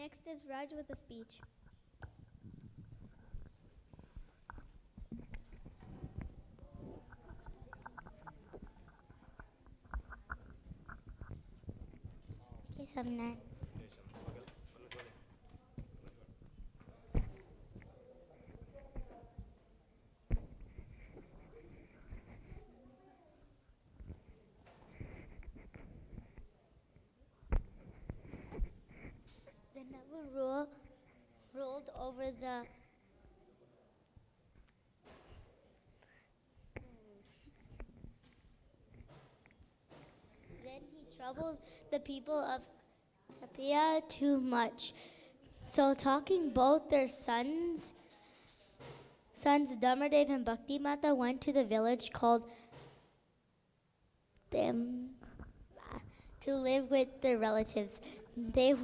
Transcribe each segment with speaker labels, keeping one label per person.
Speaker 1: Next is Raj with a speech.
Speaker 2: Hey, Swaminarayan. The Nabu rolled over the Then he troubled the people of Tapia too much. So talking both their sons Damardev and Bhaktimata went to the village called them to live with their relatives. They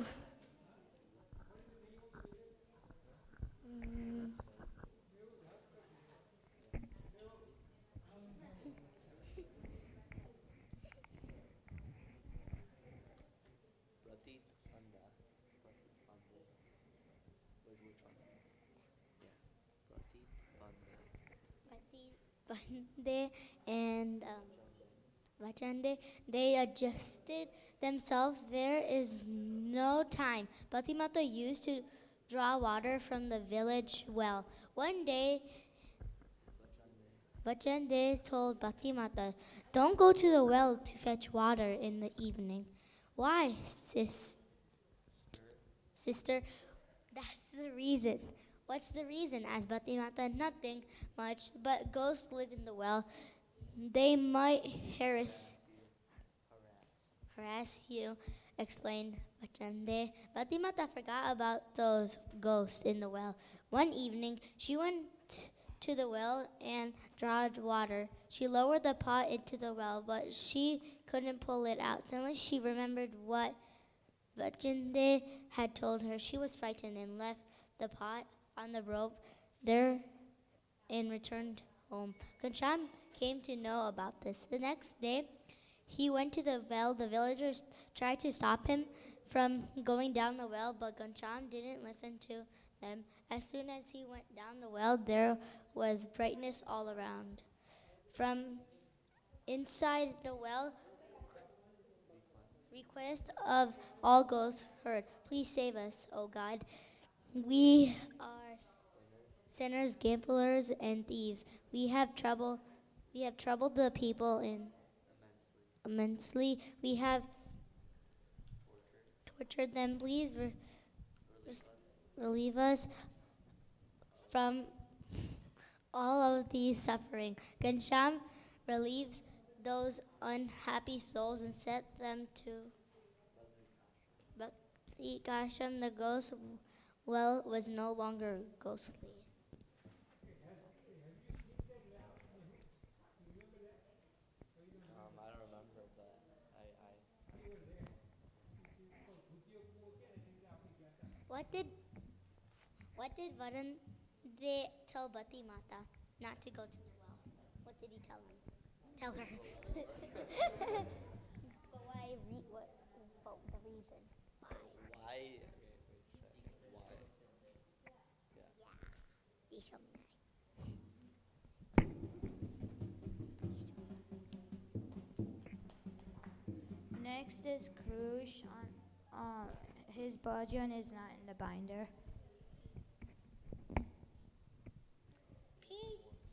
Speaker 2: Bande and Vachande, they adjusted themselves. There is no time. Bhaktimata used to draw water from the village well. One day, Vachande told Bhaktimata, "Don't go to the well to fetch water in the evening." "Why, sister? That's the reason." "What's the reason?" asked Bhaktimata. "Nothing much, but ghosts live in the well. They might harass you," explained Vachande. Bhaktimata forgot about those ghosts in the well. One evening, she went to the well and drawed water. She lowered the pot into the well, but she couldn't pull it out. Suddenly, she remembered what Vachande had told her. She was frightened and left the pot on the rope there and returned home. Ghanshyam came to know about this. The next day, he went to the well. The villagers tried to stop him from going down the well, but Ghanshyam didn't listen to them. As soon as he went down the well, there was brightness all around. From inside the well, request of all ghosts heard, "Please save us, O God. We are sinners, gamblers, and thieves. We have troubled the people immensely. We have tortured them. Please relieve us from all of these suffering." Ghanshyam relieves those unhappy souls and set them to Bhakti Kasham. The ghost well was no longer ghostly.
Speaker 3: I don't remember, but
Speaker 2: What did Varun they tell Bhakti Mata not to go to the well? What did he tell him? Tell her. But why? What the reason? Why?
Speaker 3: why? Okay, why? Yeah.
Speaker 2: Isham.
Speaker 4: Next is Krush. His bhajan is not in the binder.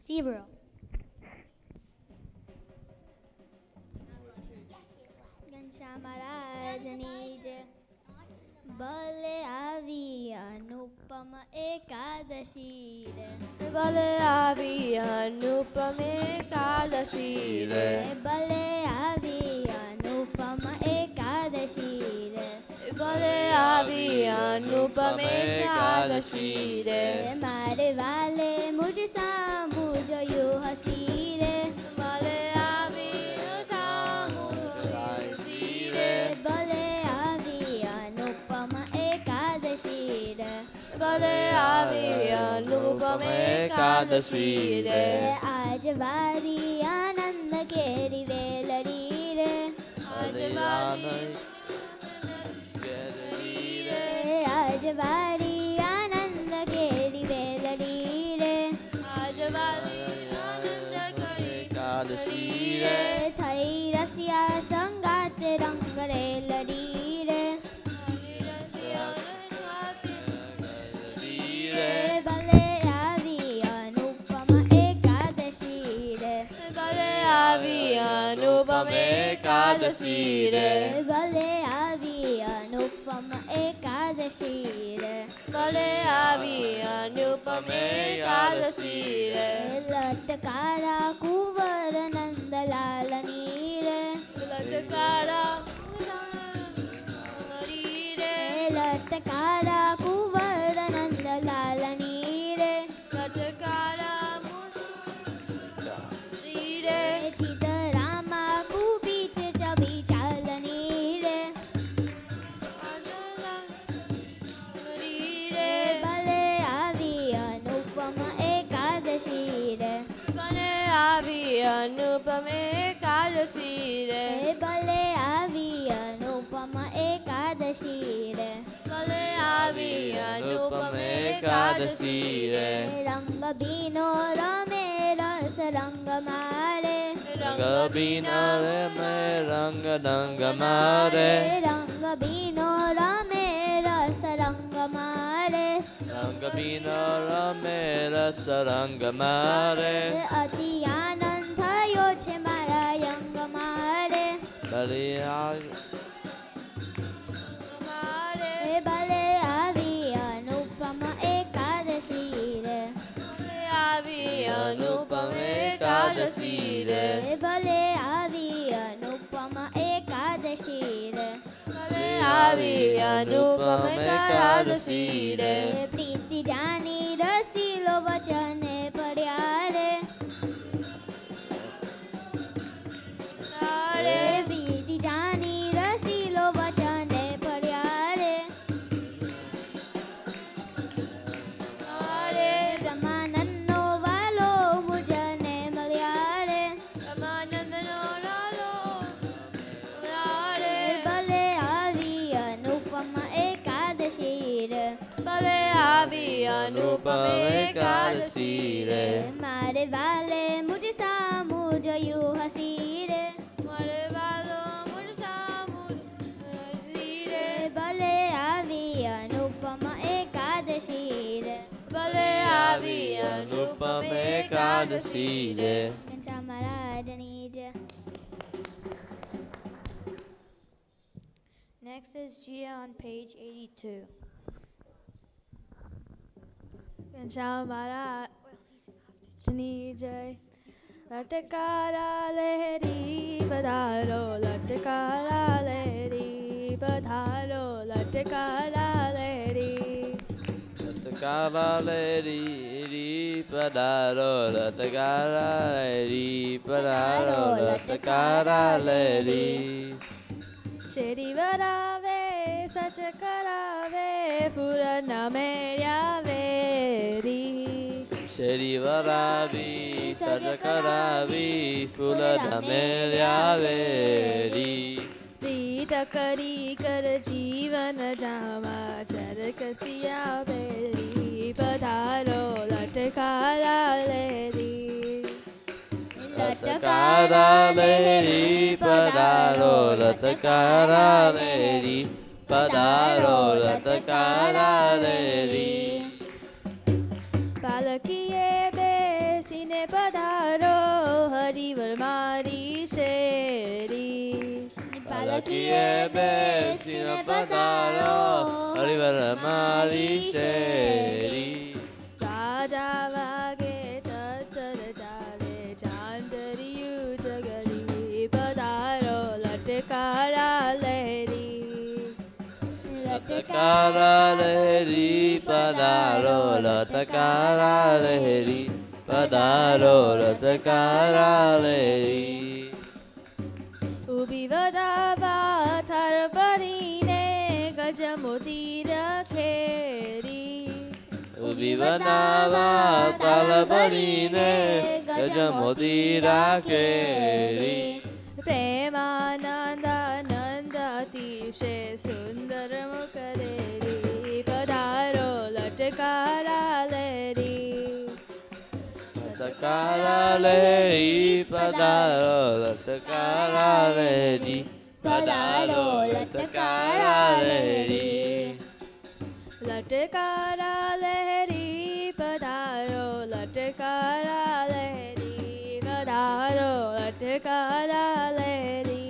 Speaker 2: Zero.
Speaker 1: Ghanshyam Maharaj Nij Bale Avi Anupam Ekadashi
Speaker 5: Bale avi anupam ekadashi re.
Speaker 1: Bale Avi Anupam Ekadashi
Speaker 5: Bale avi anupam ekadashi re.
Speaker 1: Mare Vale Mujsa Mujo Hasire
Speaker 5: Bale avi asamu re.
Speaker 1: Bale Avi Anupam Ekadashi
Speaker 5: Bale avi anupam ekadashi re.
Speaker 1: Ajvari Ananda Keri Velari Re
Speaker 5: Ajvani
Speaker 1: Aj આજવારી આનંદ કેરી વેલડી રે
Speaker 5: એકાદશી રે
Speaker 1: થઈ રસિયા સંગાત રંગ રેલડી રે ભલે આવી અનુપમ એકાદશી રે
Speaker 5: ભલે આવી અનુપમ એકાદશી રે
Speaker 1: ભલે આવી અનુપમ એકાદશી રે
Speaker 5: ભલે આવી અનુપમ એકાદશી રે
Speaker 1: લટકારા કુંવર નંદલાલની રે
Speaker 5: લટકારા
Speaker 1: લટકારા કુંવર નંદલાલની રે
Speaker 5: લટકારા રે
Speaker 1: ચિતરામા કુબીચ ચબી ચાલની રે ભલે આવી અનુપમ એકાદશી રે
Speaker 5: ભલે આવી અનુપમ એકાદશી રે
Speaker 1: ભલે આવી અનુપમ એકાદશી રે
Speaker 5: ભલે આવી અનુપમ એકાદશી રે
Speaker 1: રંગ બીનો રમે રસ રંગ મારે
Speaker 5: રંગ બીનો રમે રંગ ડંગ મારે
Speaker 1: રંગ બીનો રમે રસ રંગ મારે
Speaker 5: રંગ બીનો રમે રસ રંગ મારે
Speaker 1: અતિ આનંદ થયો છે મારા યંગ મારે
Speaker 5: ભલે
Speaker 1: ભલે આવી અનુપમ એકાદશી રે
Speaker 5: આવી અનુપમ એકાદશી રે
Speaker 1: ભલે આવી અનુપમ એકાદશી રે
Speaker 5: ભલે આવી અનુપમ એકાદશી રે
Speaker 1: પ્રીતિ જાની રસીલો વચને પડ્યા રે પ્રીતિ જાની રસીલો વચને પડ્યા રે બ્રહ્માનંદનો વાલો મુજને મળ્યા રે
Speaker 5: બ્રહ્માનંદનો લાલો
Speaker 1: ભલે આવી અનુપમ એકાદશી રે
Speaker 5: ભલે આવી અનુપમ એકાદશી રે
Speaker 1: મારે વાલે મુજ સામુ જોયું હસી રે
Speaker 5: મારે વાલો મુજ સામુ હસી રે
Speaker 1: ભલે આવી અનુપમ એકાદશી રે
Speaker 5: ભલે આવી અનુપમ એકાદશી રે
Speaker 1: ઘનશ્યામ મહારાજની જય.
Speaker 4: Next is Gia on page 82.
Speaker 5: Ghanshyam મહારાજની જય લટકારા લહેરી પધારો લટકારા લહેરી પધારો લટકારા લહેરી લટકારા લહેરી પધારો લટકારા લહેરી પધારો લટકારા લહેરી શેરી વરાવે સચ કરાવે પૂરન મેળ્યા વેરી શેરી વરાવી સચ કરાવી ફૂલ મેળ્યા વેરી પ્રીત કરી કર જીવન જામા ચરકસિયા બેરી પધારો લટકારા લહેરી લટકારા લહેરી પધારો લટકારા લહેરી પધારો લટકારા લહેરી પાલકીએ બેસીને પધારો હરિવર મારી શેરી પાલકીએ બેસીને પધારો હરિવર મારી શેરી સાજા વાગે તતર ચાલે ચાંદરિયું જગરી પધારો લટકારા લહેરી લટકારા લહેરી પધારો લટકારા લહેરી પધારો લટકારા લહેરી ઉભી વધાવા થર ભરીને ગજ મોતી રખેરી ઉભી વધાવા તાલ ભરીને ગજ મોતી રાખેરી પ્રેમાનંદ આનંદ અતિશય સુંદર મુખ કરેરી પધારો lehri padaro latakara lehri padaro latakara lehri latakara lehri padaro latakara lehri padaro latakara lehri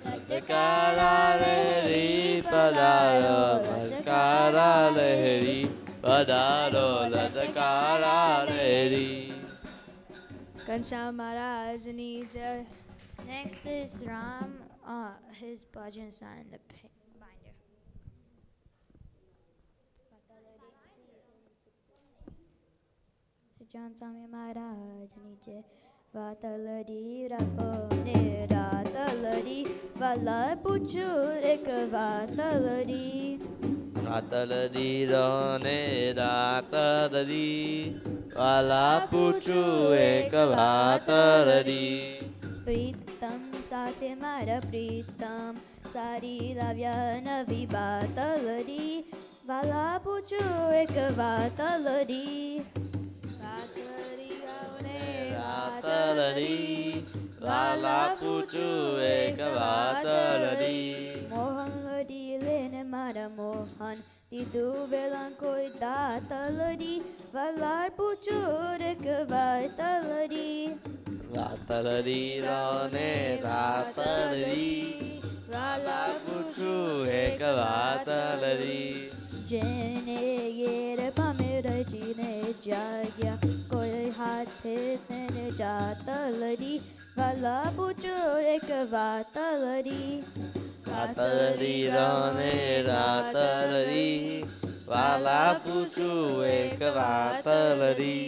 Speaker 5: latakara lehri padaro latakara lehri padaro latakara lehri. Kansham Maharaj Nitya.
Speaker 4: Next is Ram. His bhajan is not in the binder. John Swami Maharaj Nitya. Vataladi Rakone Rataladi Vala Puchur Ek Vataladi Rataladi Rone Rataladi Vala Puchu Ek Vataladi Pritam Sathe Mara Pritam Sari Lavya Navi Vataladi Vala Puchu Ek Vataladi Vataladi Vala Puchu Ek Vataladi Mohan Ladi Lene Mara Mohan Tidu Velankoi Dataladi Vala Puchu Ek Vataladi Vataladi Rane Vataladi Vala Puchu Ek Vataladi Jene Yere Pamira Jine Jagya Koi Hathe Tene Jataladi Vala Puchu Ek Vataladi Vataladi Rane Rataladi Vala Puchu Ek Vataladi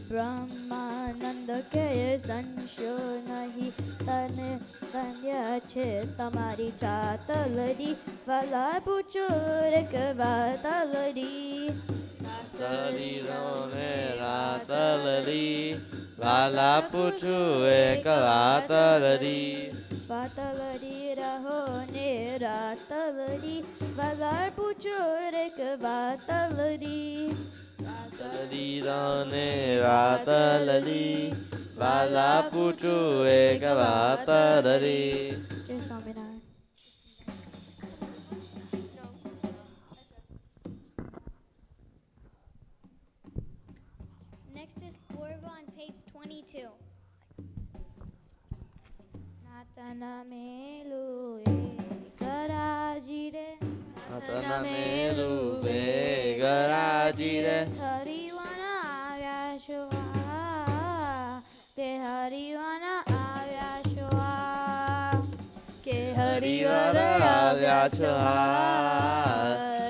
Speaker 4: Brahmananda ke sansho nahi tane tanya che tamari chataladi Vala Puchu Ek Vataladi Rataladi Rane Rataladi Vala Puchu Ek Vataladi Vataladi Rahone Rataladi Vala Puchu Ek Vataladi Rataladi Rane Rataladi Vala Puchu Ek Vataladi. Jai Swaminarayan.
Speaker 1: Next is Purva on page 22.
Speaker 4: Natana melu garajire
Speaker 5: Natana melu garajire
Speaker 4: Hariwana Avyashua Ke Hariwana Avyashua Ke
Speaker 5: Harivara Avyachua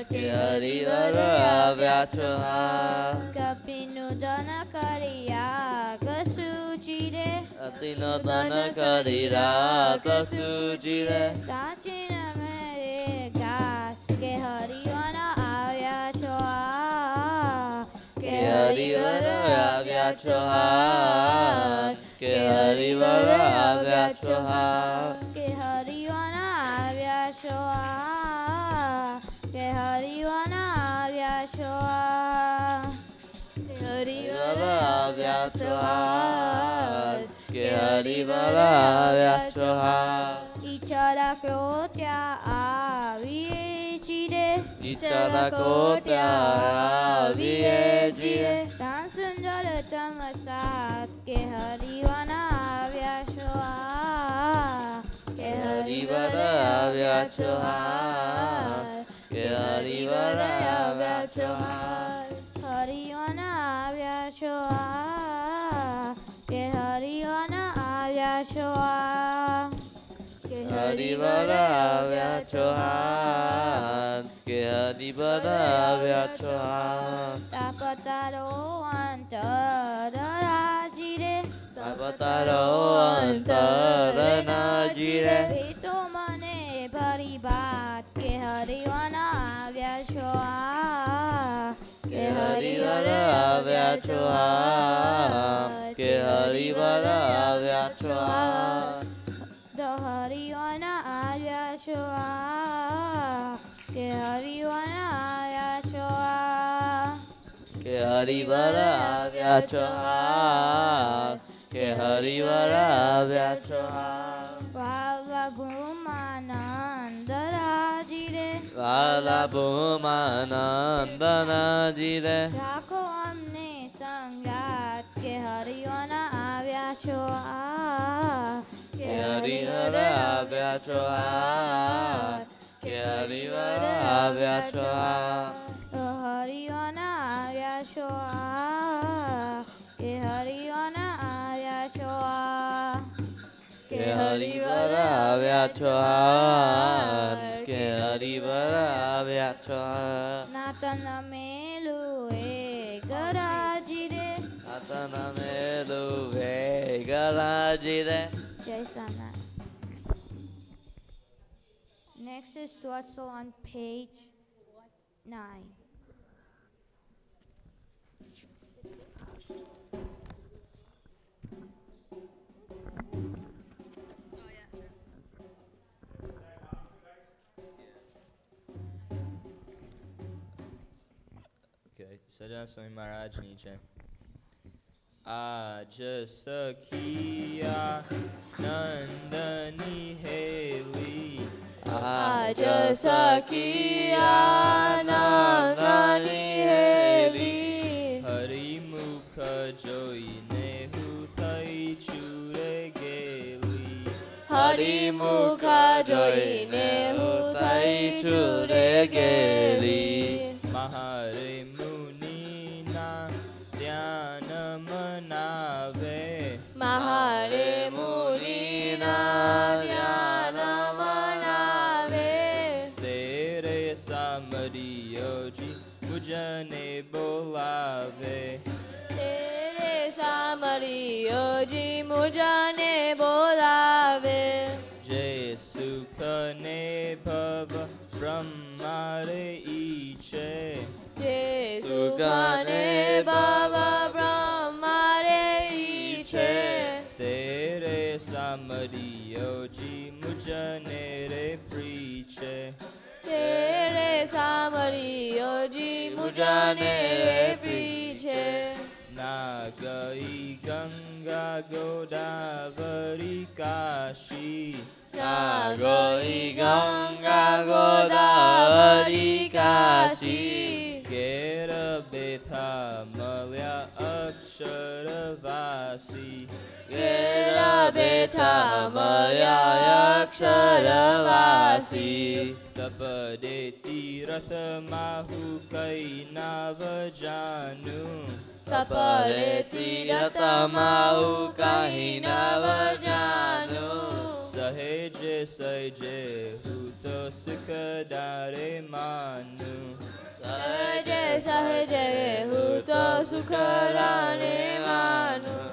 Speaker 5: Ke Harivara Avyachua
Speaker 4: Kapinu Dana Kariya Kasuchire
Speaker 5: Atino Dana Karira Kasujire
Speaker 4: Sachina Mereka Ke Hariwana Avyashua
Speaker 5: Ke Harivara Avyachua Ke Harivara Avyachua
Speaker 4: Ke Hariwana Avyashua Ke Hariwana Avyashua Ke
Speaker 5: Harivara Avyachua Ke Harivara Avyachua
Speaker 4: Ichara Kotya Avichide
Speaker 5: Ichara Kotya Avichide
Speaker 4: Sansunjara Tamasat Ke Hariwana Avyashua Ke
Speaker 5: Harivara Avyachua Ke Harivara Avyachua
Speaker 4: Hariwana Avyashua Ke Hariwana Avyashua Ke
Speaker 5: Harivara Avyachua Ke Harivara Avyachua
Speaker 4: Tapataro Antarajire
Speaker 5: Tapataro Antaranajire
Speaker 4: Vito Mane Paribat Ke Hariwana Avyashua
Speaker 5: Ke Harivara Avyachua Ke Harivara Avyachua
Speaker 4: The Hariwana Avyashua Ke Hariwana Avyashua
Speaker 5: Ke હરિવર આવ્યા છો હાલ, કે હરિવર આવ્યા છો હાલ.
Speaker 4: વાલા ભૂમાનંદ રાજી રે,
Speaker 5: વાલા ભૂમાનંદનજી રે,
Speaker 4: રાખો અમને સંગાત, કે હરિઓના આવ્યા છો આ,
Speaker 5: કે હરિવર આવ્યા છો હાલ, કે હરિવર આવ્યા છો હાલ.
Speaker 4: હરિઓના આવ્યા છો આ, કે હરિઓના આવ્યા છો આ,
Speaker 5: કે હરિવર આવ્યા છો હાલ, કે હરિવર આવ્યા છો હાલ.
Speaker 4: નાતન મેલું એ ગરાજી રે,
Speaker 5: આતન મેલું વેગરાજી રે.
Speaker 4: જય સાના. Next is Swatso on page 9.
Speaker 6: Okay, સજા સ્વામી મહારાજની છે. આજ સખિયા નંદની હેલી,
Speaker 5: આજ સખિયા નંદની હેલી,
Speaker 6: હરિમુખ જોઈને હું થઈ ચૂરે ગેલી,
Speaker 5: હરિમુખ જોઈને હું થઈ ચૂરે ગેલી.
Speaker 6: મહારે મુનિના ધ્યાન મનાવે,
Speaker 5: મહારે મુનિના ધ્યાન મનાવે,
Speaker 6: તેરે સામરિયોજી મુજને બોલાવે,
Speaker 5: તેરે સામરિયોજી મુજને બોલાવે.
Speaker 6: જે સુખ ને ભવ બ્રહ્મારે ઈચ્છે,
Speaker 5: જે સુખને ભવ બ્રહ્મારે ઈચ્છે,
Speaker 6: તેરે સામરિયોજી મુજને રે પ્રીછે,
Speaker 5: તેરે સામરિયોજી મુજને રે પ્રીછે.
Speaker 6: ના ગઈ ગંગા ગોદાવરી કાશી,
Speaker 5: ના ગઈ ગંગા ગોદાવરી કાશી,
Speaker 6: ઘેર બેઠા મળ્યા અક્ષરવાસી,
Speaker 5: ઘેર બેઠા મળ્યા અક્ષરવાસી.
Speaker 6: તપદે તીરથમાં હું કઈ નાવ જાનું,
Speaker 5: તપરે તીરથમાં હું કહી નવ જાનું,
Speaker 6: સહેજે સહેજે હું તો સુખદારે માનું,
Speaker 5: સહેજે સહેજે હું તો સુખરાને માનું.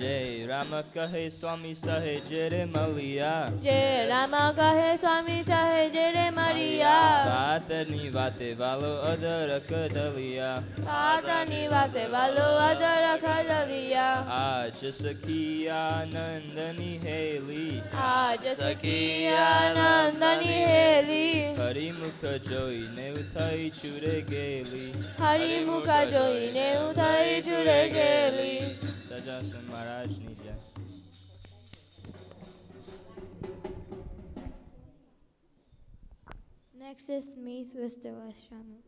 Speaker 6: જય રામ કહે સ્વામી સહેજે રે મળ્યા,
Speaker 5: જે રામ કહે સ્વામી સહેજે રે મળ્યા,
Speaker 6: વાતની વાતે વાલો અધર કદલિયા,
Speaker 5: વાતની વાતે વાલો અધર ખદલિયા.
Speaker 6: આજ સખી આનંદની હેલી,
Speaker 5: આજ સખી આનંદની હેલી,
Speaker 6: હરિમુખ જોઈને થઈ ચૂરે ગેલી,
Speaker 5: હરિમુખ જોઈને હું થઈ ચૂરે ગયેલી.
Speaker 6: સજા સ્વામી મહારાજની જય.
Speaker 4: Next is Meet with the Vashami.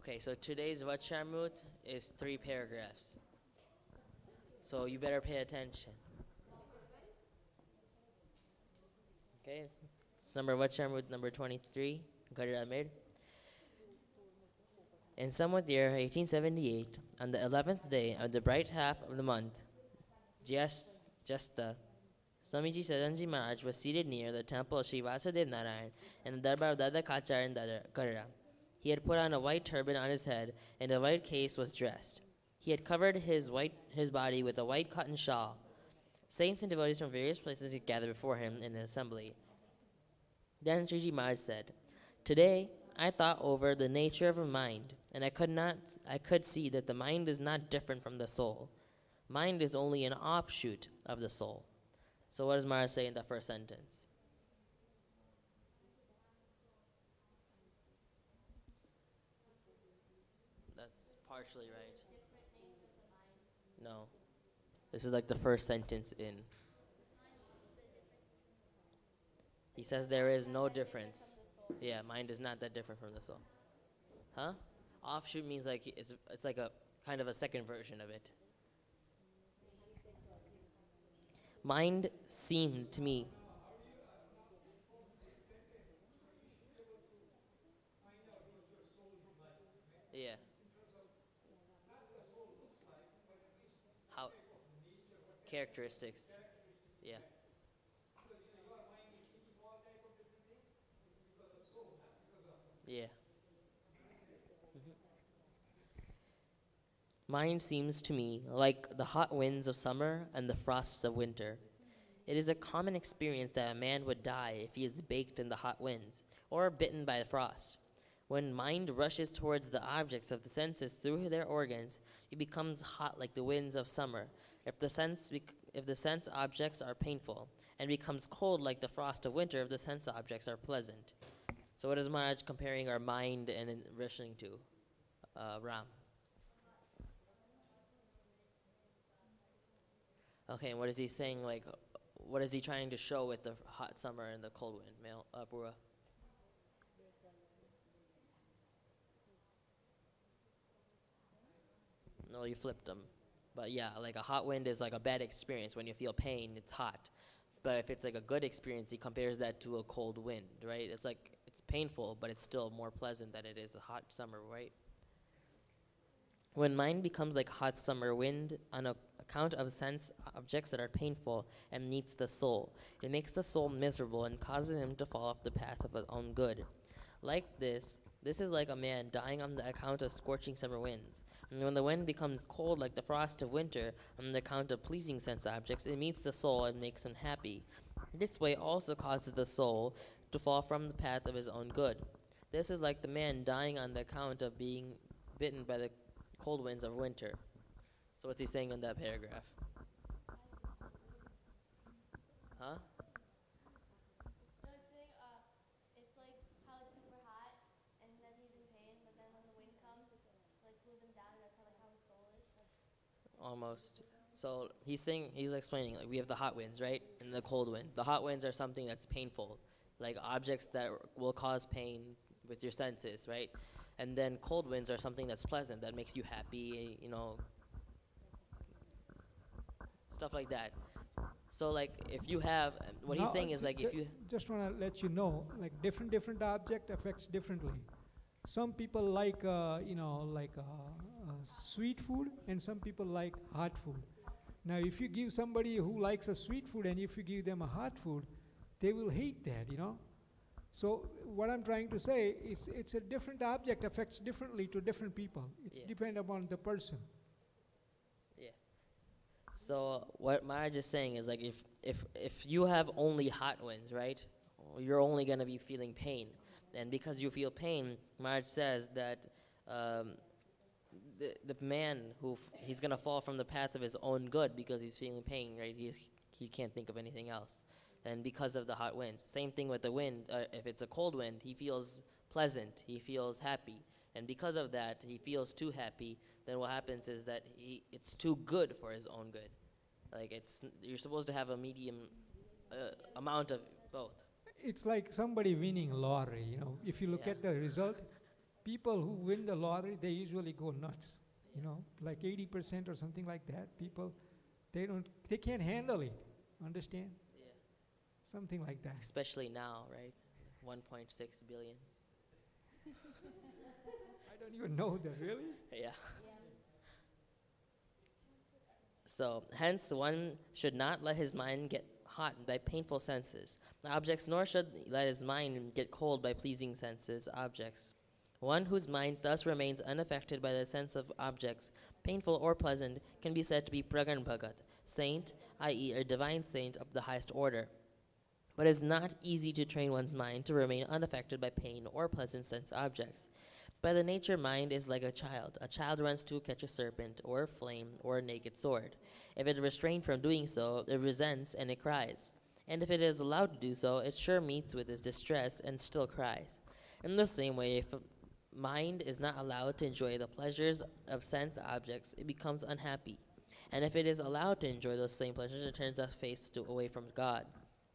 Speaker 7: Okay, so today's Vacharmut is 3 paragraphs. So you better pay attention. Okay, it's number Vacharmut number 23. Got it, Amir? In somewhat year 1878, on the 11th day of the bright half of the month, Jesta, Swamiji Sadanji Maharaj was seated near the temple of Sri Vasudev Narayan in the darbar of Dada Kachar and Dada Karra. He had put on a white turban on his head, and a white case was dressed. He had covered his body with a white cotton shawl. Saints and devotees from various places had gathered before him in an assembly. Then Sriji Maharaj said, "Today I thought over the nature of a mind, and I could see that the mind is not different from the soul. Mind is only an offshoot of the soul." So what does Maharaj say in the first sentence? That's partially right. No. This is like the first sentence in. He says there is no difference. Yeah, mind is not that different from the soul. Huh? Offshoot means like it's like a kind of a second version of it. Mind seemed to me. Yeah. How characteristics. Yeah. Yeah. Mind seems to me like the hot winds of summer and the frosts of winter. It is a common experience that a man would die if he is baked in the hot winds or bitten by the frost. When mind rushes towards the objects of the senses through their organs, it becomes hot like the winds of summer. If the sense objects are painful, and becomes cold like the frost of winter if the sense objects are pleasant. So what is Maharaj comparing our mind and rushing to? Ram. Okay, and what is he saying? Like, what is he trying to show with the hot summer and the cold wind? Pura. No, you flipped them. But yeah, like a hot wind is like a bad experience. When you feel pain, it's hot. But if it's like a good experience, he compares that to a cold wind, right? It's like, it's painful, but it's still more pleasant than it is a hot summer, right? When mind becomes like hot summer wind on account of sense objects that are painful and meets the soul, it makes the soul miserable and causes him to fall off the path of his own good. Like this is like a man dying on the account of scorching summer winds. And when the wind becomes cold like the frost of winter on the account of pleasing sense objects, it meets the soul and makes him happy. This way also causes the soul to fall from the path of his own good. This is like the man dying on the account of being bitten by the cold winds of winter. So what's he saying in that paragraph? Huh?
Speaker 5: No, it's saying, it's like how it's super hot, and then he's in pain, but then when the wind comes, it like cools him down, and that's how like how his soul is.
Speaker 7: Almost. So he's explaining, like we have the hot winds, right? And the cold winds. The hot winds are something that's painful, like objects that will cause pain with your senses, right? And then cold winds are something that's pleasant, that makes you happy, stuff like that. So like if you have, what he's saying is like if you...
Speaker 8: Just want to let you know, like different object affects differently. Some people like, sweet food, and some people like hot food. Now if you give somebody who likes a sweet food and if you give them a hot food, they will hate that, So what I'm trying to say is it's a different object affects differently to different people. It depends upon the person.
Speaker 7: Yeah. So what Maharaj is saying is like if you have only hot winds, right? You're only going to be feeling pain. And because you feel pain, Maharaj says that the man he's going to fall from the path of his own good because he's feeling pain, right? He can't think of anything else. And because of the hot winds. Same thing with the wind. If it's a cold wind, he feels pleasant. He feels happy. And because of that, he feels too happy. Then what happens is that it's too good for his own good. Like you're supposed to have a medium amount of both.
Speaker 8: It's like somebody winning lottery, If you look at the result, people who win the lottery, they usually go nuts, like 80% or something like that. People, they can't handle it, understand? Something like that.
Speaker 7: Especially now, right? 1.6 billion.
Speaker 8: I don't even know that, really?
Speaker 7: Yeah. So, hence, one should not let his mind get hot by painful senses, objects, nor should let his mind get cold by pleasing senses, objects. One whose mind thus remains unaffected by the sense of objects, painful or pleasant, can be said to be Pragan Bhagat, saint, i.e., a divine saint of the highest order. But it is not easy to train one's mind to remain unaffected by pain or pleasant sense objects. By the nature, mind is like a child. A child runs to catch a serpent, or a flame, or a naked sword. If it is restrained from doing so, it resents and it cries. And if it is allowed to do so, it sure meets with its distress and still cries. In the same way, if mind is not allowed to enjoy the pleasures of sense objects, it becomes unhappy. And if it is allowed to enjoy those same pleasures, it turns its face away from God.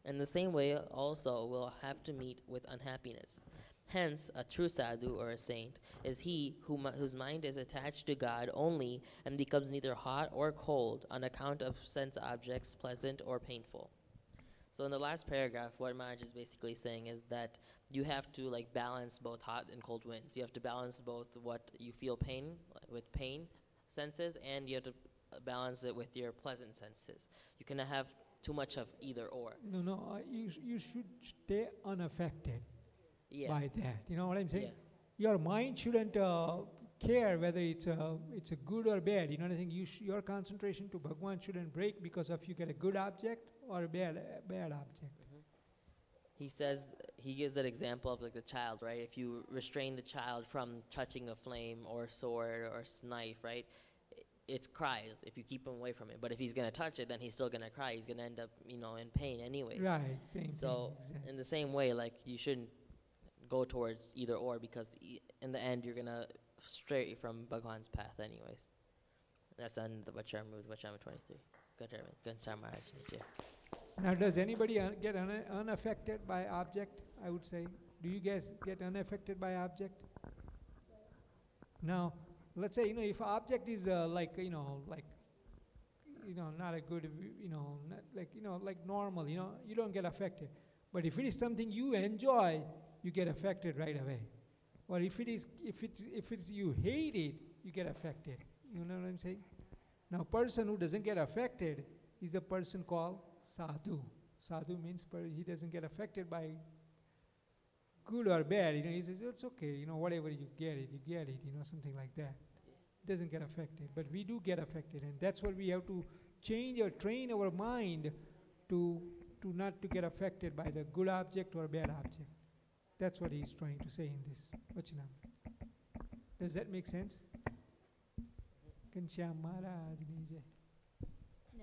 Speaker 7: In the same way, also, will have to meet with unhappiness. Hence, a true sadhu or a saint is he whose mind is attached to God only and becomes neither hot or cold on account of sense objects, pleasant or painful. So in the last paragraph, what Maharaj is basically saying is that you have to balance both hot and cold winds. You have to balance both what you feel pain with pain senses, and you have to balance it with your pleasant senses. You cannot have too much of either or.
Speaker 8: No, you should stay unaffected
Speaker 7: Yeah.
Speaker 8: by that. You know what I'm saying?
Speaker 7: Yeah.
Speaker 8: Your mind shouldn't care whether it's a good or bad. You know what I'm saying? Your concentration to Bhagwan shouldn't break because of you get a good object or a bad object.
Speaker 7: He says, he gives that example of the child, right? If you restrain the child from touching a flame or sword or knife, right? It cries if you keep him away from it. But if he's going to touch it, then he's still going to cry. He's going to end up, in pain anyways.
Speaker 8: Right, same
Speaker 7: So
Speaker 8: thing. Exactly.
Speaker 7: in the same way, you shouldn't go towards either or, because in the end, you're going to stray from Bhagwan's path anyways. That's on the Vacharma 23. Gansar Maharaj. Nitya.
Speaker 8: Now, does anybody get unaffected by object, I would say? Do you guys get unaffected by object? Now, let's say, if object is not a good, like normal, you don't get affected. But if it is something you enjoy, you get affected right away. Or if it's you hate it, you get affected. You know what I'm saying? Now, person who doesn't get affected is the person called sadhu. Sadhu means he doesn't get affected by good or bad. He says, it's okay, whatever you get it, something like that. Doesn't get affected. But we do get affected, and that's what we have to change or train our mind to not to get affected by the good object or bad object. That's what he's trying to say in this Vachanam. Does that make sense? Kansham Maharaj Ni Jai.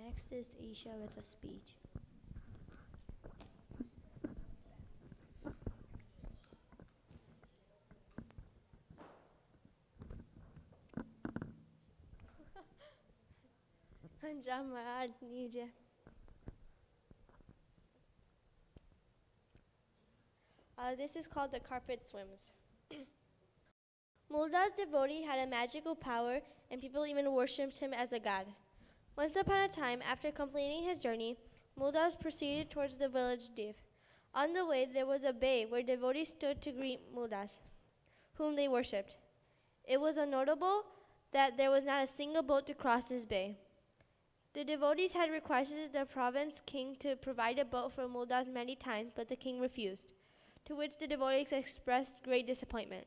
Speaker 4: Next is Isha with a speech.
Speaker 5: Kansham Maharaj Ni Jai. This is called the carpet swims. Mulda's devotee had a magical power, and people even worshipped him as a god. Once upon a time, after completing his journey, Muldas proceeded towards the village Div. On the way, there was a bay where devotees stood to greet Muldas, whom they worshipped. It was notable that there was not a single boat to cross this bay. The devotees had requested the province king to provide a boat for Muldas many times, but the king refused, to which the devotees expressed great disappointment.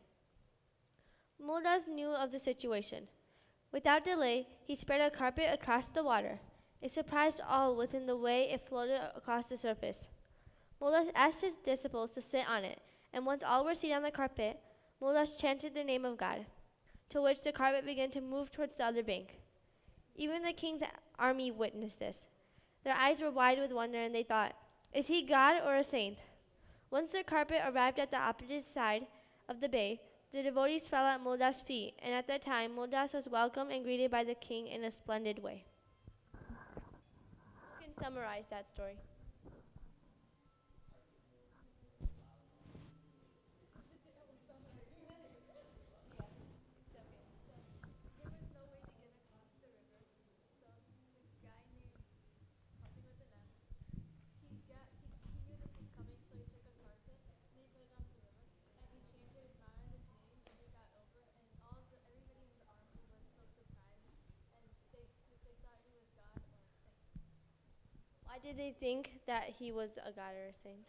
Speaker 5: Muldas knew of the situation. Without delay, he spread a carpet across the water. It surprised all within the way it floated across the surface. Muldas asked his disciples to sit on it, and once all were seated on the carpet, Muldas chanted the name of God, to which the carpet began to move towards the other bank. Even the king's army witnessed this. Their eyes were wide with wonder, and they thought, "Is he God or a saint?" Once the carpet arrived at the opposite side of the bay, the devotees fell at Muldas' feet, and at that time, Muldas was welcomed and greeted by the king in a splendid way. You can summarize that story. Why did they think that he was a god or a saint?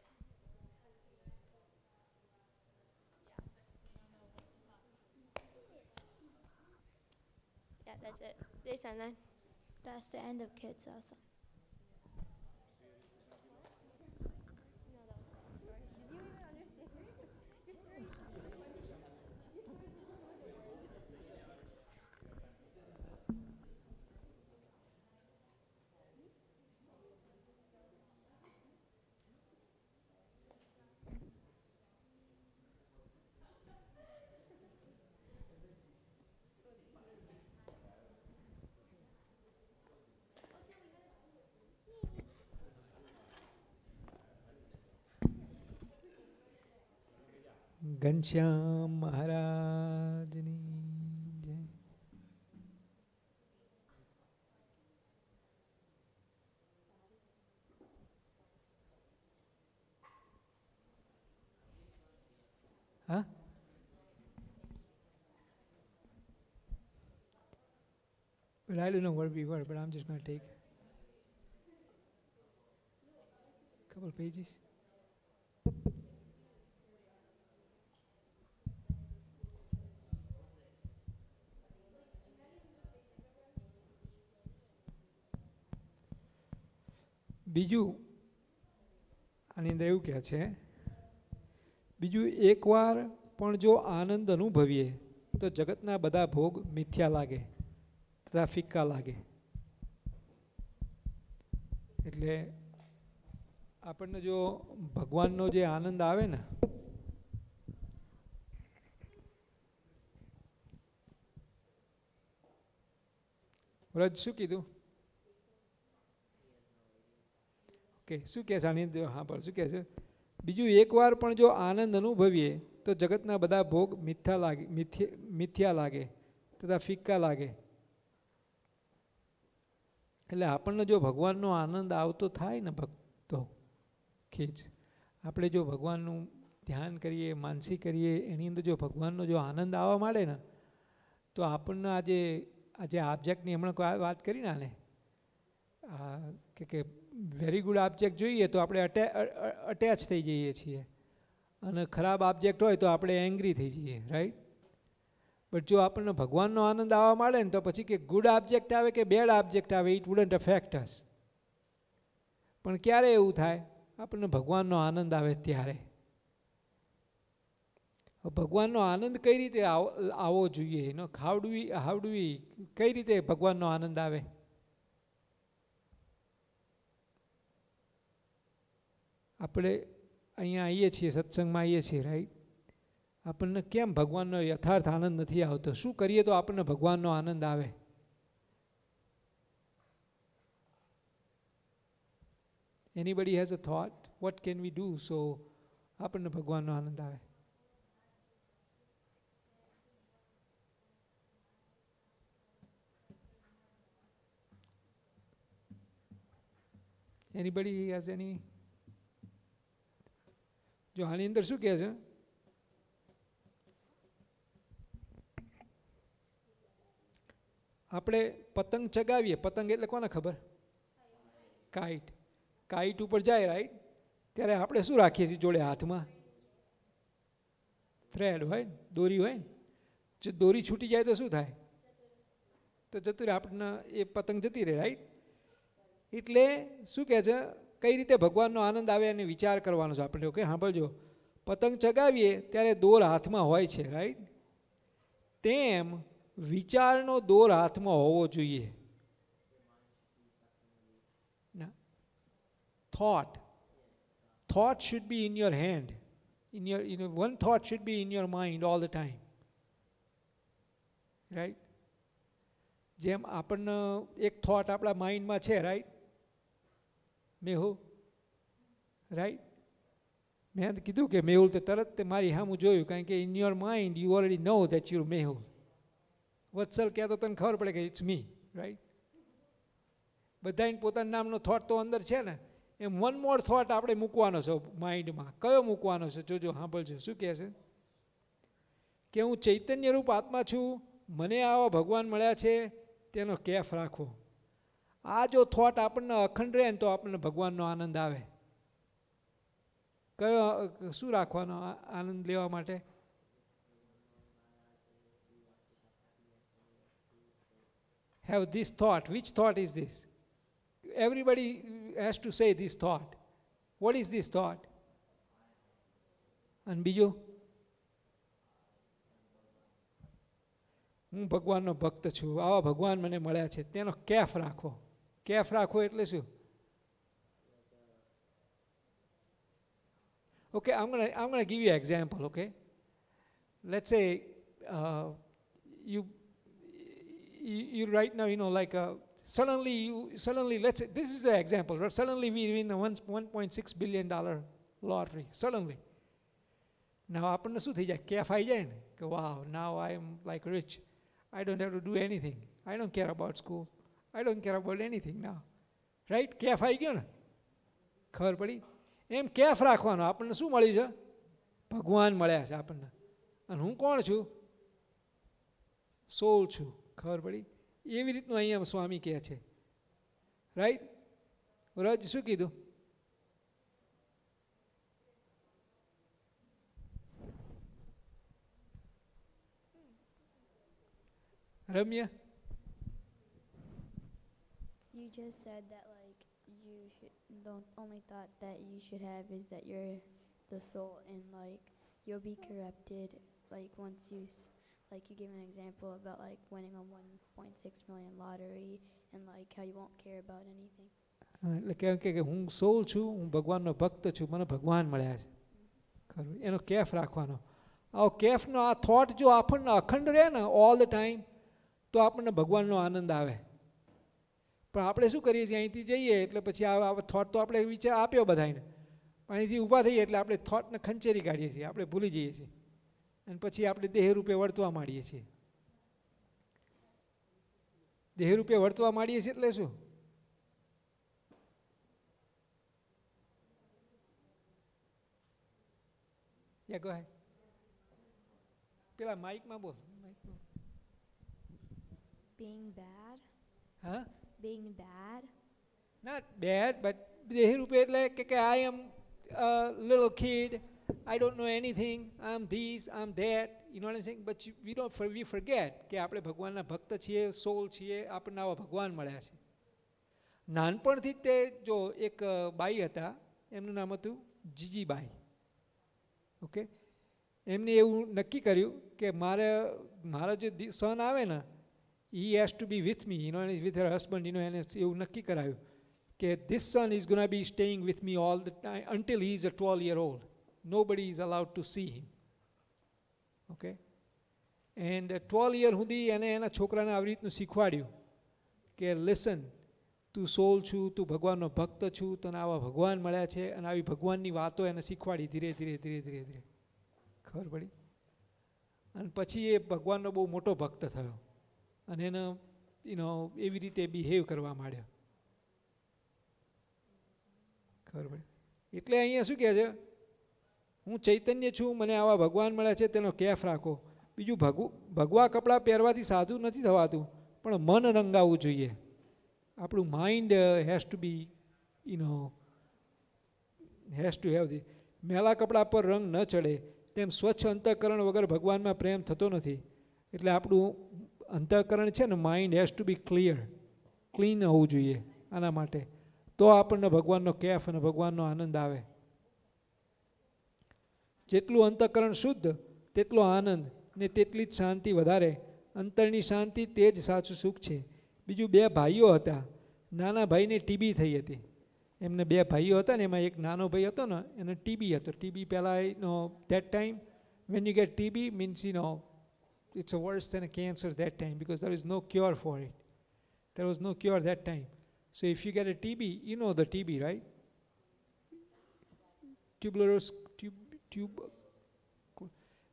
Speaker 5: that's it. Day 7.
Speaker 4: That's the end of kids lesson.
Speaker 8: Ghanshyam મહારાજની જય. Huh? But I don't know where we were, but I'm just going to take a couple pages. બીજું આની અંદર એવું કહે છે, બીજું એકવાર પણ જો આનંદ અનુભવીએ તો જગતના બધા ભોગ મિથ્યા લાગે તથા ફિક્કા લાગે. એટલે આપણને જો ભગવાનનો જે આનંદ આવે ને, વ્રજ શું કીધું? ઓકે, શું કહે છે આની અંદર? હા, પણ શું કહે છે? બીજું એકવાર પણ જો આનંદ અનુભવીએ તો જગતના બધા ભોગ મિથ્યા લાગે તથા ફિક્કા લાગે. એટલે આપણને જો ભગવાનનો આનંદ આવતો થાય ને ભક્તો ખીજ, આપણે જો ભગવાનનું ધ્યાન કરીએ, માનસી કરીએ, એની અંદર જો ભગવાનનો જો આનંદ આવવા માંડે ને, તો આપણને આજે આબ્જેક્ટની હમણાં વાત કરી ને આને કે વેરી ગુડ ઓબ્જેક્ટ જોઈએ તો આપણે અટેચ થઈ જઈએ છીએ, અને ખરાબ ઓબ્જેક્ટ હોય તો આપણે એંગ્રી થઈ જઈએ, રાઈટ? બટ જો આપણને ભગવાનનો આનંદ આવવા માંડે ને તો પછી કે ગુડ ઓબ્જેક્ટ આવે કે બેડ ઓબ્જેક્ટ આવે, ઇટ વુડન્ટ અફેક્ટ અસ. પણ ક્યારે એવું થાય? આપણને ભગવાનનો આનંદ આવે ત્યારે. ભગવાનનો આનંદ કઈ રીતે આવવો જોઈએ? હાઉ ડુ વી કઈ રીતે ભગવાનનો આનંદ આવે? આપણે અહીંયા આવીએ છીએ, સત્સંગમાં આવીએ છીએ, રાઈટ? આપણને કેમ ભગવાનનો યથાર્થ આનંદ નથી આવતો? શું કરીએ તો આપણને ભગવાનનો આનંદ આવે? Anybody has a thought? What can we do સો આપણને ભગવાનનો આનંદ આવે? એનીબડી હેઝ એની? જો આની અંદર શું કહે છે? આપણે પતંગ ચગાવીએ. પતંગ એટલે કોને ખબર? કાઇટ. કાઇટ ઉપર જાય, રાઈટ? ત્યારે આપણે શું રાખીએ છીએ જોડે હાથમાં? થ્રેડ હોય, દોરી હોય. જો દોરી છૂટી જાય તો શું થાય? તો જતું રહે, આપણને એ પતંગ જતી રહે, રાઈટ? એટલે શું કહે છે? કઈ રીતે ભગવાનનો આનંદ આવે એને વિચાર કરવાનો છે આપણે. ઓકે, સાંભળજો. પતંગ ચગાવીએ ત્યારે દોર હાથમાં હોય છે, રાઈટ? તેમ વિચારનો દોર હાથમાં હોવો જોઈએ. Thought should be in your hand. One thought should be in your mind all the time, right? જેમ આપણને એક થોટ આપણા માઇન્ડમાં છે, રાઈટ? મેહુલ, રાઈટ? મેં કીધું કે મેહુલ, તે તરત તે મારી સામું જોયું, કારણ કે in your mind you already know that you're Mehul. Vatsal કહેતો તને ખબર પડે કે ઇટ્સ મી, રાઈટ? બધાને પોતાના નામનો થોટ તો અંદર છે ને. એમ વન મોર થોટ આપણે મૂકવાનો છે માઇન્ડમાં. કયો મૂકવાનો છે? જોજો, સાંભળજો શું કહે છે કે હું ચૈતન્ય રૂપ આત્મા છું, મને આવા ભગવાન મળ્યા છે, તેનો કેફ રાખવો. આ જો થોટ આપણને અખંડ રહે ને તો આપણને ભગવાનનો આનંદ આવે. કયો શું રાખવાનો આનંદ લેવા માટે? have this thought. Which thought is this? Everybody has to say this thought. What is this thought? And બીજું, હું ભગવાનનો ભક્ત છું, આવા ભગવાન મને મળ્યા છે, તેનો કેફ રાખવો. કેફ રાખવો એટલે શું? Okay, I'm going to give you an example, okay? Let's say you right now, suddenly, let's say, this is the example, right? Suddenly we win a $1.6 billion lottery, suddenly. Now, આપણને શું થઈ જાય? કેફ આવી જાય ને કે wow, now I am like rich. I don't have to do anything. I don't care about school. I don't care about anything now. Right? કેફ આવી ગયો ને? ખબર પડી? એમ કેફ રાખવાનો. આપણને શું મળ્યું છે? ભગવાન મળ્યા છે આપણને. અને હું કોણ છું? સોલ છું. ખબર પડી? એવી રીતનું અહીંયા સ્વામી કહે છે. રાઈટ? રજ શું કીધું? Ramya?
Speaker 4: You just said that like the only thought that you should have is that you're the soul and like you'll be corrupted like once like you give an example about like winning a 1.6 million lottery and like how you won't care about anything.
Speaker 8: એટલે કે હું સોલ છું, હું ભગવાનનો ભક્ત છું, મને ભગવાન મળ્યા છે. ખરું? એનો કેફ રાખવાનો. આવો કેફનો આ થોટ જો આપણને અખંડ રહે ને ઓલ ધ ટાઈમ, તો આપણને ભગવાનનો આનંદ આવે. પણ આપણે શું કરીએ છીએ? અહીંથી જઈએ એટલે પછી આ થોટ તો આપણે વિચાર આપ્યો બધાને, પણ અહીંથી ઊભા થઈએ એટલે આપણે થોટને ખંચેરી કાઢીએ છીએ, આપણે ભૂલી જઈએ છીએ અને પછી આપણે દેહ રૂપે વર્તવા માંડીએ છીએ. દેહ રૂપે વર્તવા માંડીએ છીએ એટલે શું? go ahead. પેલા માઇકમાં બોલ.
Speaker 4: Being bad?
Speaker 8: Huh?
Speaker 4: Being bad?
Speaker 8: Not bad, but દેહ રૂપે એટલે કે I am a little kid, I don't know anything, I'm this, I'm that, you know what I'm saying? But we forget કે આપણે ભગવાનના ભક્ત છીએ, સોલ છીએ, આપણને આવા ભગવાન મળ્યા છે. નાનપણથી જ તે જો એક બાઈ હતા, એમનું નામ હતું જીજીબાઈ. ઓકે, એમને એવું નક્કી કર્યું કે મારો જે સન આવે ને, he has to be with me, with her husband, એને એવું નક્કી કરાયું કે this son is going to be staying with me all the time until he is a 12-year-old. Nobody is allowed to see him. Okay? And 12 year સુધી એને એના છોકરાને આવી રીતનું શીખવાડ્યું કે listen, તું સોલ છું, તું ભગવાનનો ભક્ત છું, તને આવા ભગવાન મળ્યા છે, અને આવી ભગવાનની વાતો એને શીખવાડી ધીરે ધીરે ધીરે ધીરે ધીરે. ખબર પડી? અને પછી એ ભગવાનનો બહુ મોટો ભક્ત થયો અને એને એવી રીતે બિહેવ કરવા માંડ્યો. ખબર પડી? એટલે અહીંયા શું કહે છે? હું ચૈતન્ય છું, મને આવા ભગવાન મળ્યા છે, તેનો કેફ રાખો. બીજું, ભગવા કપડાં પહેરવાથી સાધુ નથી થવાતું, પણ મન રંગાવવું જોઈએ. આપણું mind has to be has to have the. મેલા કપડા પર રંગ ન ચડે તેમ સ્વચ્છ અંતઃકરણ વગર ભગવાનમાં પ્રેમ થતો નથી. એટલે આપણું અંતઃકરણ છે ને, mind has to be clean હોવું જોઈએ. આના માટે તો આપણને ભગવાનનો કેફ અને ભગવાનનો આનંદ આવે. જેટલું અંતઃકરણ શુદ્ધ તેટલો આનંદ ને તેટલી જ શાંતિ વધારે. અંતરની શાંતિ તે જ સાચું સુખ છે. બીજું, બે ભાઈઓ હતા. નાના ભાઈને ટીબી થઈ હતી. એમને બે ભાઈઓ હતા ને, એમાં એક નાનો ભાઈ હતો ને, એને ટીબી હતો. ટીબી પહેલાં that time when you get TB means it's worse than a cancer that time, because there is no cure for it. There was no cure that time. So if you get a TB, you know the TB, right?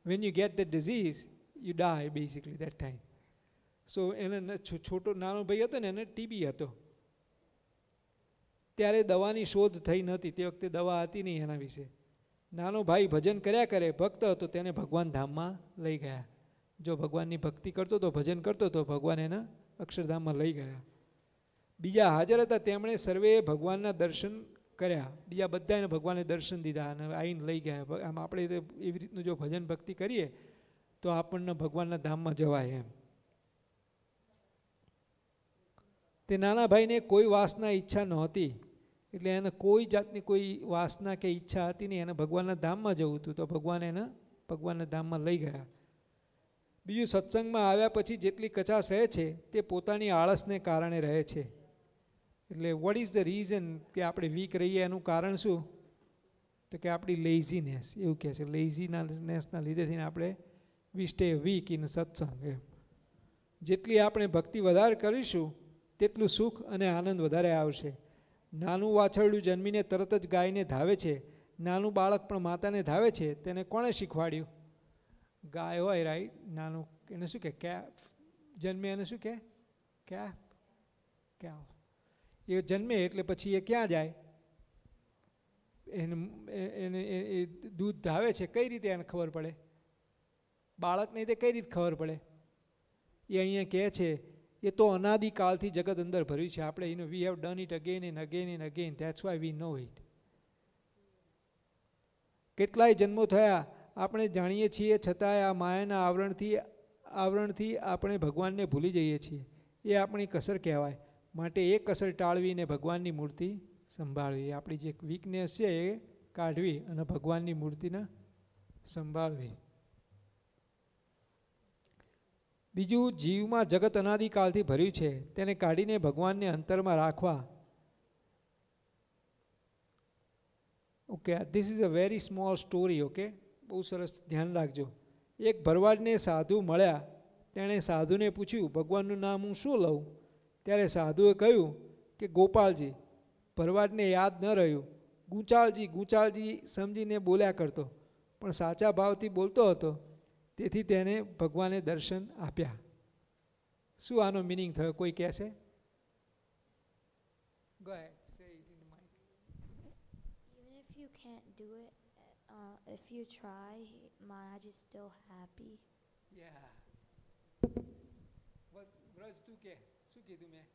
Speaker 8: When you get the disease, you die basically that time. So એને છોટો નાનો ભાઈ હતો ને, એને TB હતો. ત્યારે દવાની શોધ થઈ નહોતી, તે વખતે દવા હતી નહીં એના વિશે. નાનો ભાઈ ભજન કર્યા કરે, ભક્ત હતો, તેને ભગવાન ધામમાં લઈ ગયા. જો ભગવાનની ભક્તિ કરતો હતો, ભજન કરતો હતો, ભગવાન એને અક્ષરધામમાં લઈ ગયા. બીજા હાજર હતા, તેમણે સર્વે ભગવાનના દર્શન કર્યા. બીજા બધાને ભગવાને દર્શન દીધા અને આવીને લઈ ગયા. આમ આપણે એવી રીતનું જો ભજન ભક્તિ કરીએ તો આપણને ભગવાનના ધામમાં જવાય એમ. તે નાના ભાઈને કોઈ વાસના ઈચ્છા નહોતી, એટલે એને કોઈ જાતની કોઈ વાસના કે ઈચ્છા હતી નહીં. એને ભગવાનના ધામમાં જવું હતું, તો ભગવાન એને ભગવાનના ધામમાં લઈ ગયા. બીજું, સત્સંગમાં આવ્યા પછી જેટલી કચાશ રહે છે તે પોતાની આળસને કારણે રહે છે. એટલે વોટ ઇઝ ધ રીઝન કે આપણે વીક રહીએ, એનું કારણ શું? તો કે આપણી લેઝીનેસ. એવું કહે છે, લેઝીનેસના લીધેથી આપણે વી સ્ટે વીક ઇન સત્સંગ. એમ જેટલી આપણે ભક્તિ વધારે કરીશું તેટલું સુખ અને આનંદ વધારે આવશે. નાનું વાછરડું જન્મીને તરત જ ગાયને ધાવે છે. નાનું બાળક પણ માતાને ધાવે છે. તેને કોણે શીખવાડ્યું? ગાય હોય, રાઈટ. નાનું એને શું કહે? કેફ. જન્મે એને શું કહે? કેફ. કેફ. એ જન્મે એટલે પછી એ ક્યાં જાય? એને એ દૂધ ધાવે છે. કઈ રીતે એને ખબર પડે? બાળકને તે કઈ રીતે ખબર પડે? એ અહીંયા કહે છે એ તો અનાદિકાળથી જગત અંદર ભર્યું છે. આપણે we have done it again and again and again. That's why we know it. કેટલાય જન્મો થયા આપણે જાણીએ છીએ, છતાંય આ માયાના આવરણથી આપણે ભગવાનને ભૂલી જઈએ છીએ. એ આપણી કસર કહેવાય. માટે એ કસર ટાળવીને ભગવાનની મૂર્તિ સંભાળવી. આપણી જે વીકનેસ છે એ કાઢવી અને ભગવાનની મૂર્તિને સંભાળવી. બીજું, જીવમાં જગત અનાદિકાળથી ભર્યું છે, તેને કાઢીને ભગવાનને અંતરમાં રાખવા. Okay, this is a very small story. Okay, બહુ સરસ, ધ્યાન રાખજો. એક ભરવાડને સાધુ મળ્યા. તેણે સાધુને પૂછ્યું, ભગવાનનું નામ હું શું લઉં? ત્યારે સાધુએ કહ્યું કે ગોપાલજી. ભરવાડને યાદ ન રહ્યું. ગૂંચાળજી ગૂંચાળજી સમજીને બોલ્યા કરતો, પણ સાચા ભાવથી બોલતો હતો, તેથી તેને ભગવાને દર્શન આપ્યા. શું આનો મિનિંગ થયો? કોઈ કહેશે? Go ahead, say it in the mic.
Speaker 4: Even if you can't do it, if you try, Maharaj is still happy.
Speaker 8: Yeah. Vraj તું કે શું કીધું મેં?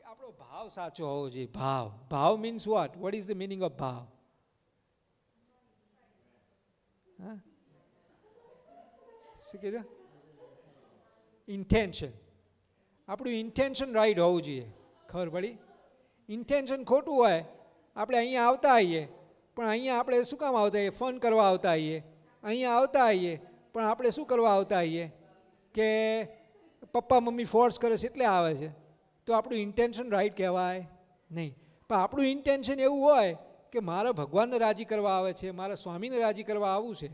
Speaker 8: આપણો ભાવ સાચો હોવો જોઈએ. ભાવ means what? What is the meaning of ભાવ? શું કીધું? ઇન્ટેન્શન. આપણું ઇન્ટેન્શન રાઈટ હોવું જોઈએ. ખબર પડી? ઇન્ટેન્શન ખોટું હોય, આપણે અહીંયા આવતા આવીએ પણ અહીંયા આપણે શું કામ આવતા આવીએ? ફન કરવા આવતા આવીએ. અહીંયા આવતા આવીએ પણ આપણે શું કરવા આવતા આવીએ? કે પપ્પા મમ્મી ફોર્સ કરે છે એટલે આવે છે. તો આપણું ઇન્ટેન્શન રાઈટ કહેવાય નહીં. પણ આપણું ઇન્ટેન્શન એવું હોય કે મારે ભગવાનને રાજી કરવા આવે છે, મારે સ્વામીને રાજી કરવા આવવું છે,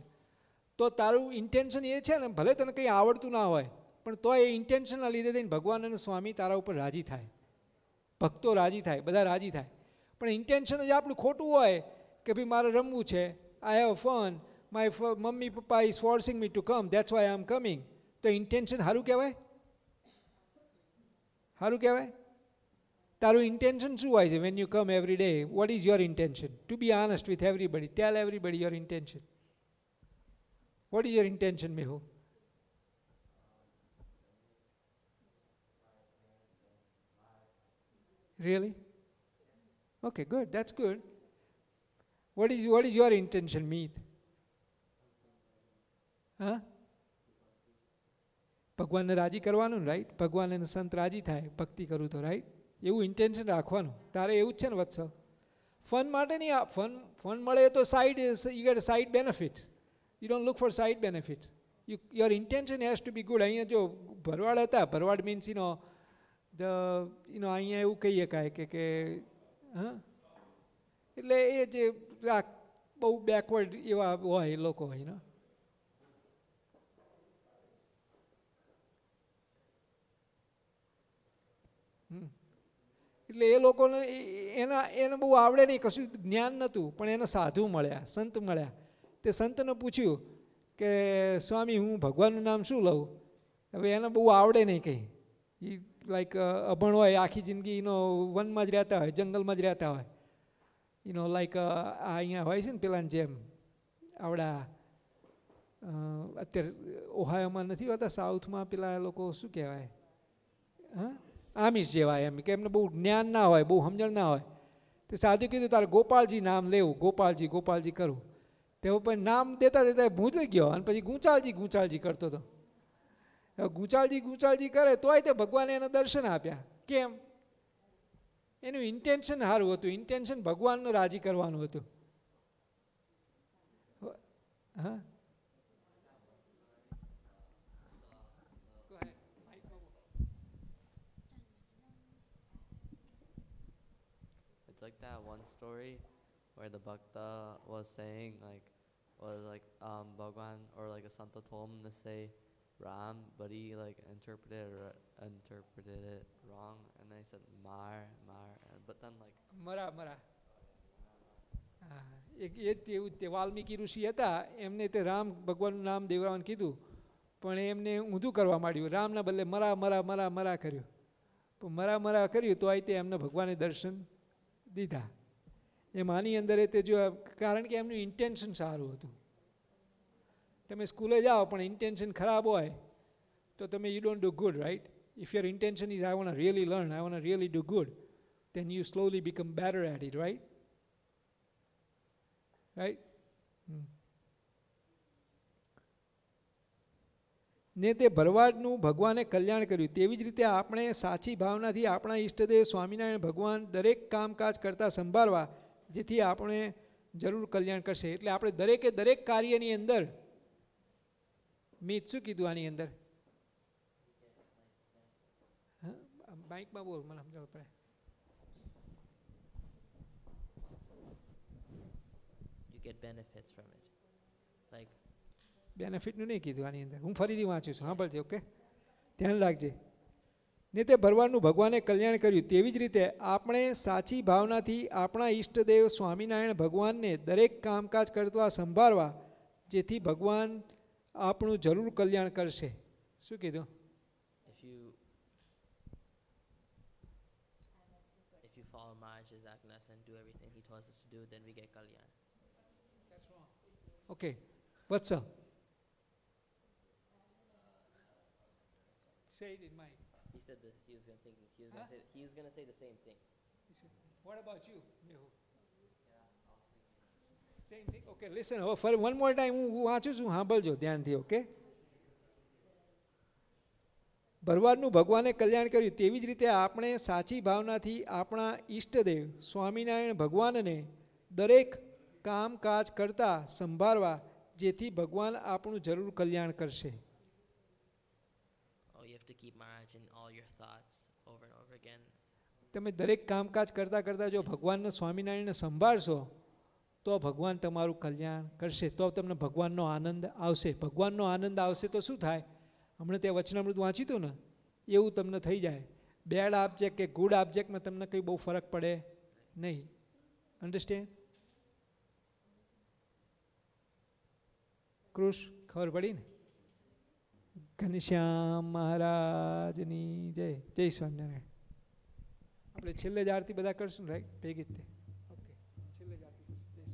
Speaker 8: તો તારું ઇન્ટેન્શન એ છે ને, ભલે તને કંઈ આવડતું ના હોય પણ તો એ ઇન્ટેન્શનના લીધે થઈને ભગવાન અને સ્વામી તારા ઉપર રાજી થાય, ભક્તો રાજી થાય, બધા રાજી થાય. પણ ઇન્ટેન્શન જ આપણું ખોટું હોય કે ભાઈ મારે રમવું છે, I have fun, my mummy papa is forcing me to come, that's why I am coming. તો ઇન્ટેન્શન સારું કહેવાય? સારું કહેવાય? તારું ઇન્ટેન્શન શું હોય છે? When you come every day, what is your intention? To be honest with everybody, tell everybody your intention. What is your intention, Mehu? Really? Okay, good. That's good. What is your intention, Meet? હા, ભગવાનને રાજી કરવાનું, right? ભગવાન અને સંત રાજી થાય ભક્તિ કરું તો, રાઈટ? એવું ઇન્ટેન્શન રાખવાનું. તારે એવું જ છે ને વત્સલ? ફન માટે નહીં. ફન મળે તો side, you get side benefits. You don't look for side benefits. Your intention has to be good. અહીંયા જો ભરવાડ હતા, ભરવાડ મીન્સ અહીંયા એવું કહી શકાય કે હા, એટલે એ જે બહુ બેકવર્ડ એવા હોય એ લોકો હોય ને. એટલે એ લોકોને એને બહુ આવડે નહીં, કશું જ્ઞાન નહોતું, પણ એને સાધુ મળ્યા, સંત મળ્યા. તે સંતને પૂછ્યું કે સ્વામી હું ભગવાનનું નામ શું લઉં? હવે એને બહુ આવડે નહીં કંઈ. એ લાઈક અભણ હોય, આખી જિંદગી વનમાં જ રહેતા હોય, જંગલમાં જ રહેતા હોય. લાઈક અહીંયા હોય છે ને પેલાને જેમ આવડા અત્યારે ઓહાયોમાં નથી હોતા, સાઉથમાં પેલા લોકો શું કહેવાય, હા, આમિષ જેવા, એમ કે એમને બહુ જ્ઞાન ના હોય, બહુ સમજણ ના હોય. તે સાધુ કીધું તારે ગોપાલજી નામ લેવું, ગોપાલજી ગોપાલજી કરું. તેઓ પણ નામ દેતા દેતા ભૂલી ગયો અને પછી ગૂંચાળજી કરતો હતો. ગૂંચાળજી કરે તોય તે ભગવાને એને દર્શન આપ્યા. કેમ? એનું ઇન્ટેન્શન સારું હતું. ઇન્ટેન્શન ભગવાનને રાજી કરવાનું હતું. હા,
Speaker 3: It's like that one story where the bhakta was saying Bhagwan or like a Santa told him to say Ram, but he like interpreted it wrong, and they said Mar, but then like
Speaker 8: મરા. એ તેવું તે વાલ્મીકી ઋષિ હતા, એમને તે રામ ભગવાનનું નામ દેવરાવાનું કીધું, પણ એમને ઊંધું કરવા માંડ્યું. રામના બદલે મરા કર્યું. પણ મરા કર્યું તો તે એમને ભગવાને દર્શન દીધા. એમ આની અંદર તે જો, કારણ કે એમનું ઇન્ટેન્શન સારું હતું. તમે સ્કૂલે જાઓ પણ ઇન્ટેન્શન ખરાબ હોય તો તમે you don't do good, right? If your intention is I want to really learn, I want to really do good, then you slowly become better at it, right? Right? ને તે ભરવાડનું ભગવાને કલ્યાણ કર્યું. તેવી જ રીતે આપણે સાચી ભાવનાથી આપણા ઈષ્ટદેવ સ્વામિનારાયણ ભગવાન દરેક કામકાજ કરતા સંભાળવા, જેથી આપણે જરૂર કલ્યાણ કરશે. એટલે આપણે દરેક કાર્યની અંદર, મિત શું કીધું આની અંદર? બાઇકમાં બોલ, મને સમજાવવું પડે.
Speaker 7: Get benefits from it. Like
Speaker 8: બેનિફિટનું નહીં કીધું આની અંદર. હું ફરીથી વાંચું છું, સાંભળજે. ઓકે, ધ્યાન રાખજે. ને તે ભરવાડનું ભગવાને કલ્યાણ કર્યું. તેવી જ રીતે આપણે સાચી ભાવનાથી આપણા ઈષ્ટદેવ સ્વામિનારાયણ ભગવાનને દરેક કામકાજ કરતા સંભાળવા, જેથી ભગવાન આપણું જરૂર કલ્યાણ કરશે. શું કીધું?
Speaker 7: If you follow Maharaj's agnas and do everything he tells us to do, then we get kalyan.
Speaker 8: Okay, what's up? Say it in mind.
Speaker 7: He said this. He was going to think. He was going to say the same thing.
Speaker 8: What about you, Mehu? Same thing. Okay, listen. For one more time, હું વાંચું છું, સાંભળજો ધ્યાનથી. Okay, ભરવાડનું ભગવાને કલ્યાણ કર્યું. તેવી જ રીતે આપણે સાચી ભાવનાથી આપણા ઈષ્ટદેવ સ્વામિનારાયણ ભગવાનને દરેક કામકાજ કરતા સંભાળવા, જેથી ભગવાન આપણું જરૂર કલ્યાણ કરશે.
Speaker 7: Oh, you have to keep Maharaj in all your thoughts over and over again.
Speaker 8: તમે દરેક કામકાજ કરતા જો ભગવાનને સ્વામિનારાયણને સંભાળશો તો ભગવાન તમારું કલ્યાણ કરશે. તો તમને ભગવાનનો આનંદ આવશે. ભગવાનનો આનંદ આવશે તો શું થાય? હમણાં ત્યાં વચનામૃત વાંચ્યું હતું ને, એવું તમને થઈ જાય. બેડ ઓબ્જેક્ટ કે ગુડ ઓબ્જેક્ટમાં તમને કંઈ બહુ ફરક પડે નહીં. અન્ડરસ્ટેન્ડ? કૃષ ખબર પડી ને? ઘનશ્યામ મહારાજની જય. જય સ્વામિનારાયણ. આપણે છેલ્લે જ આરતી બધા કરશું, રાઈટ? ભેગી જ તે. ઓકે, છેલ્લે જ આરતી કરશું.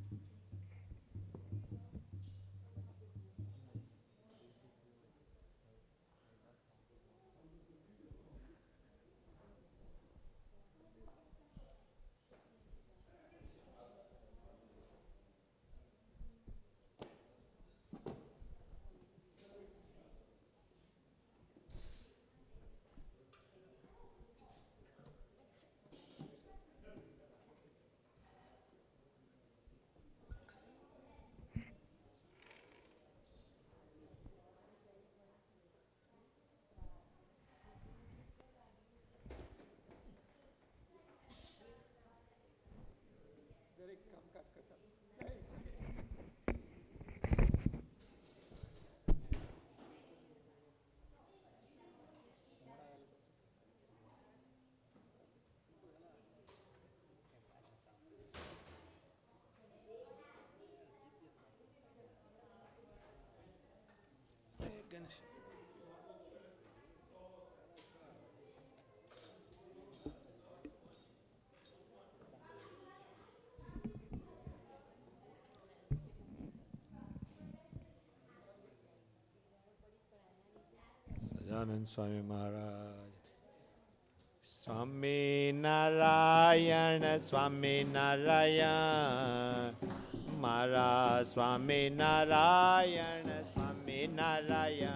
Speaker 9: Sahajanand Swami Maharaj. Swaminarayan Swaminarayan Mara Swaminarayan, Swaminarayan,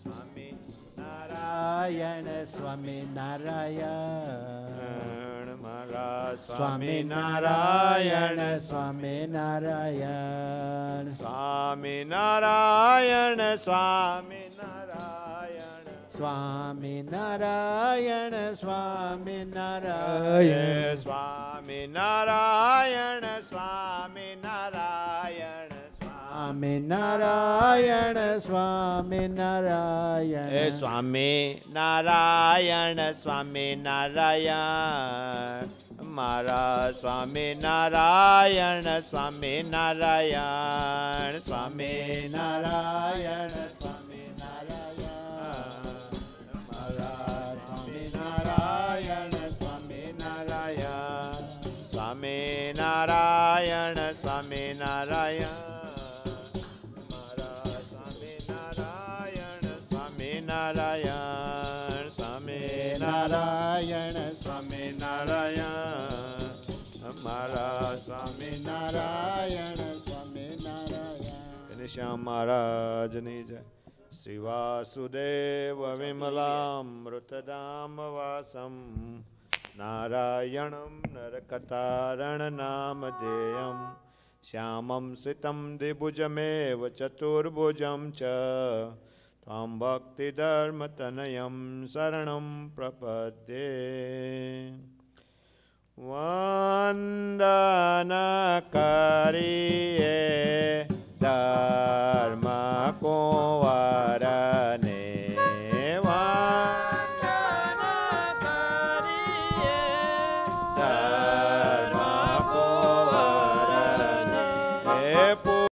Speaker 9: Swaminarayan, Swaminarayan, Mara Swaminarayan, Swaminarayan, Swaminarayan, Swaminarayan, Swaminarayan, Swaminarayan, Swaminarayan, Swaminarayan, Swaminarayan, Swaminarayan, Swaminarayan, Swaminarayan, Mara Swaminarayan, Swaminarayan, Swaminarayan, Swaminarayan, Swaminarayan, Swaminarayan, Swaminarayan, Swaminarayan, Swaminarayan, Mara Swaminarayan, Swaminarayan. Nisham Maharajani Jai. Sri Vasudeva Vimalamrutadam Vasam Narayanam Narakataranamadeyam Shyamam Sitam Dibujameva Chaturbujam Cha Tvam Bhakti Dharmatanayam Saranam Prapadye Vandana Kariye Dharma Kovarane Vandana Kariye Dharma Kovarane